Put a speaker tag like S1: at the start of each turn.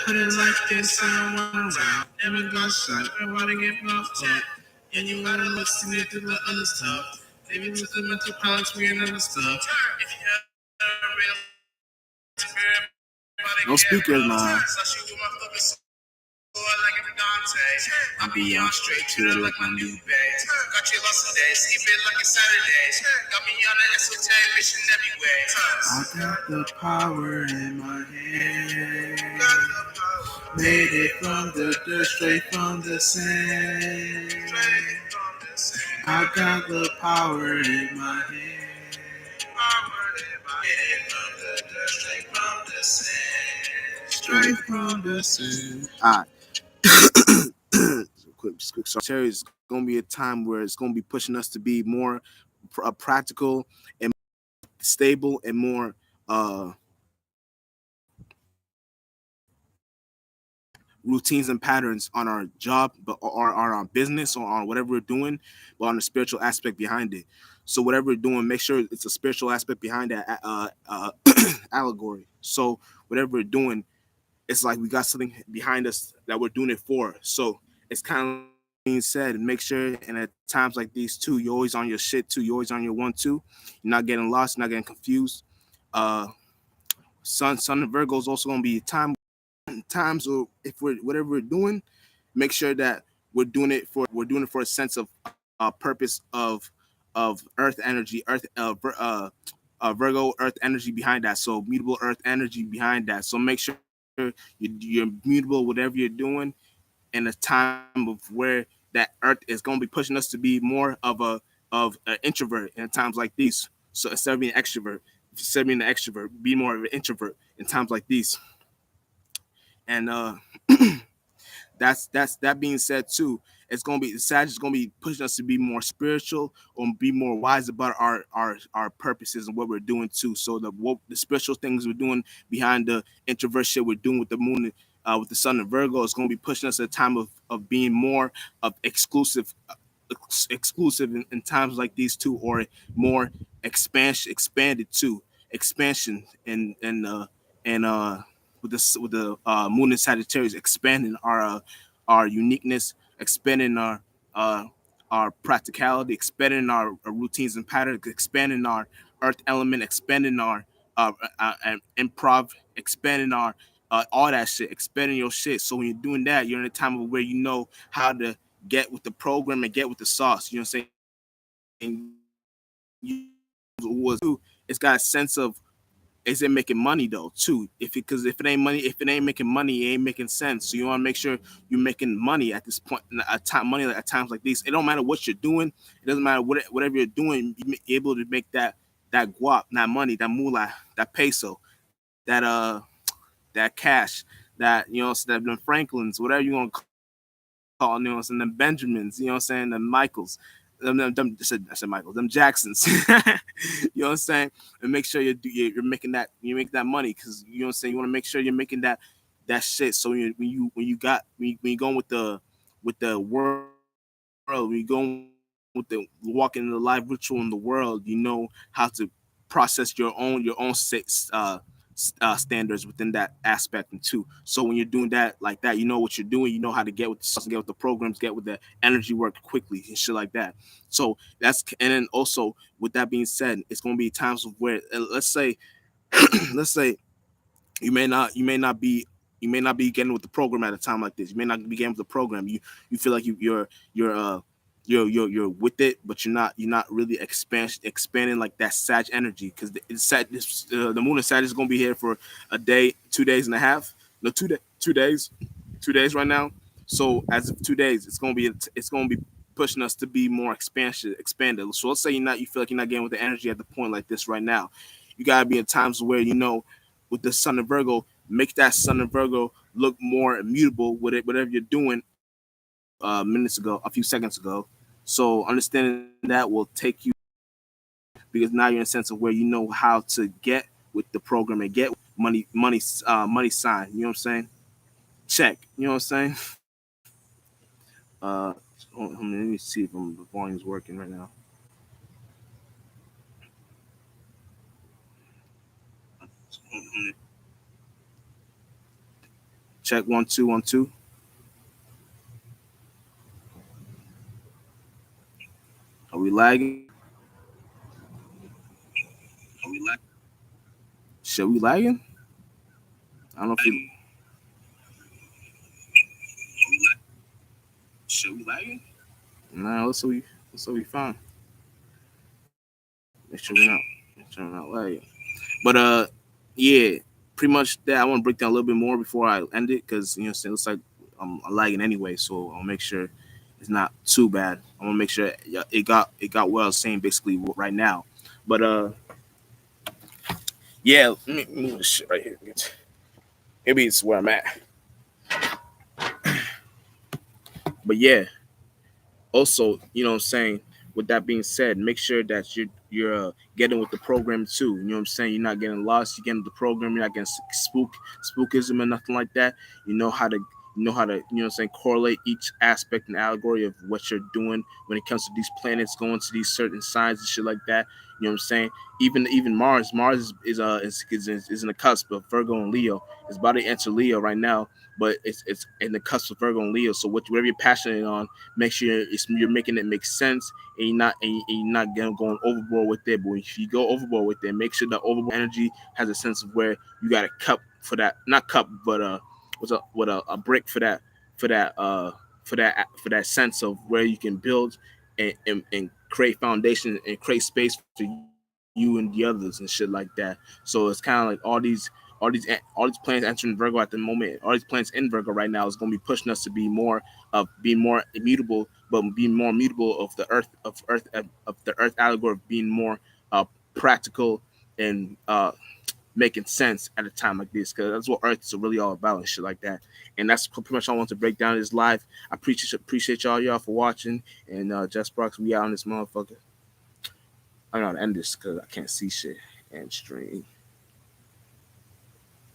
S1: Put it like this, I don't wanna rap. Never got shot, everybody get puffed up. And you gotta listen to the other stuff. Maybe with the mental pilots, we and other stuff. If you have a real spirit, no speakers, man. I'm beyond straight to it like my new bag. Got you lost today, sleep it like it's Saturdays. Got me on an esoteric mission every way. I got the power in my hand. Made it from the dirt, straight from the sand. I got the power in my hand. Straight from the sand. Alright. quick. Sorry, it's gonna be a time where it's gonna be pushing us to be more practical and stable and more routines and patterns on our job, but or on our business or on whatever we're doing, but on the spiritual aspect behind it. So whatever we're doing, make sure it's a spiritual aspect behind that allegory. So whatever we're doing, it's like we got something behind us that we're doing it for. So it's kind of being said, make sure, and at times like these too, you're always on your shit too. You're always on your 1-2. You're not getting lost, not getting confused. Uh, Sun of Virgo is also gonna be times, or if we're whatever we're doing, make sure that we're doing it for a sense of purpose of Earth energy, Virgo Earth energy behind that. So mutable Earth energy behind that. So make sure you're mutable whatever you're doing in a time of where that Earth is going to be pushing us to be more of an introvert in times like these. So instead of being an extrovert, be more of an introvert in times like these. And that's that being said too, it's gonna be Sag is gonna be pushing us to be more spiritual or be more wise about our purposes and what we're doing too. So the spiritual things we're doing behind the introvert shit we're doing with the moon, with the sun and Virgo, is gonna be pushing us at a time of being more of exclusive in times like these too, or more expanded too, expansion and with the moon and Sagittarius, expanding our uniqueness, expanding uh, our practicality, expanding our routines and patterns, expanding our earth element, expanding our improv, expanding our all that shit, expanding your shit. So when you're doing that, you're in a time of where you know how to get with the program and get with the sauce. You know what I'm saying? And it's got a sense of, is it making money though too? Because if it ain't money, if it ain't making money, it ain't making sense. So you want to make sure you're making money at this point, at times like these. It don't matter what you're doing. It doesn't matter whatever you're doing. You're able to make that guap, that money, that moolah, that peso, that cash, that that them Franklins, whatever you want to call, and them Benjamins, you know what I'm saying, them Michaels, I said Michaels, them Jacksons, you know what I'm saying, and make sure you're making that money, because you know what I'm saying, you want to make sure you're making that shit. So when you going with the world, when you going with the walking in the live ritual in the world, you know how to process your own standards within that aspect and too. So when you're doing that like that, you know what you're doing. You know how to get with the programs, get with the energy work quickly and shit like that. So and then also with that being said, it's going to be times where let's say let's say you may not be getting with the program at a time like this. You may not be getting with the program. You feel like you're with it, but you're not really expanding like that Sag energy, because the moon and Sag is gonna be here for a day, 2 days and a half. No, 2 days right now. So as of 2 days, it's gonna be pushing us to be more expanded. So let's say you feel like you're not getting with the energy at the point like this right now. You gotta be in times where with the Sun of Virgo, make that Sun of Virgo look more immutable with it, whatever you're doing a few seconds ago. So understanding that will take you, because now you're in a sense of where you know how to get with the program and get money sign. You know what I'm saying? Check. You know what I'm saying? Uh, let me see if the volume's working right now. Check 1 2 1 2. Are we lagging? Should we lagging? I don't know if you. Should we lagging? Nah, let's see we find. Make sure we're not. Make sure we're not lagging. But yeah, pretty much that. I want to break down a little bit more before I end it because it looks like I'm lagging anyway. So I'll make sure it's not too bad. I want to make sure yeah, it got what I was saying basically right now. But yeah, let me move this shit right here. Maybe it's where I'm at. But yeah, also, what I'm saying, with that being said, make sure that you're getting with the program too. You know what I'm saying? You're not getting lost, you're getting with the program, you're not getting spookism or nothing like that. You know how to correlate each aspect and allegory of what you're doing when it comes to these planets going to these certain signs and shit like that. You know what I'm saying? Even Mars is in the cusp of Virgo and Leo. It's about to enter Leo right now, but it's in the cusp of Virgo and Leo. So whatever you're passionate on, make sure you're making it make sense, and you're not going overboard with it. But if you go overboard with it, make sure the overboard energy has a sense of where you got a cup for that, not cup, but a brick for that sense of where you can build and create foundation and create space for you and the others and shit like that. So it's kind of like all these planets entering Virgo at the moment. All these planets in Virgo right now is going to be pushing us to be more immutable, but being more mutable of the Earth allegory of being more practical and making sense at a time like this, because that's what Earth is really all about and shit like that. And that's pretty much all I want to break down this live. I appreciate y'all for watching, and Just Brox, we out on this motherfucker. I gotta end this because I can't see shit and stream.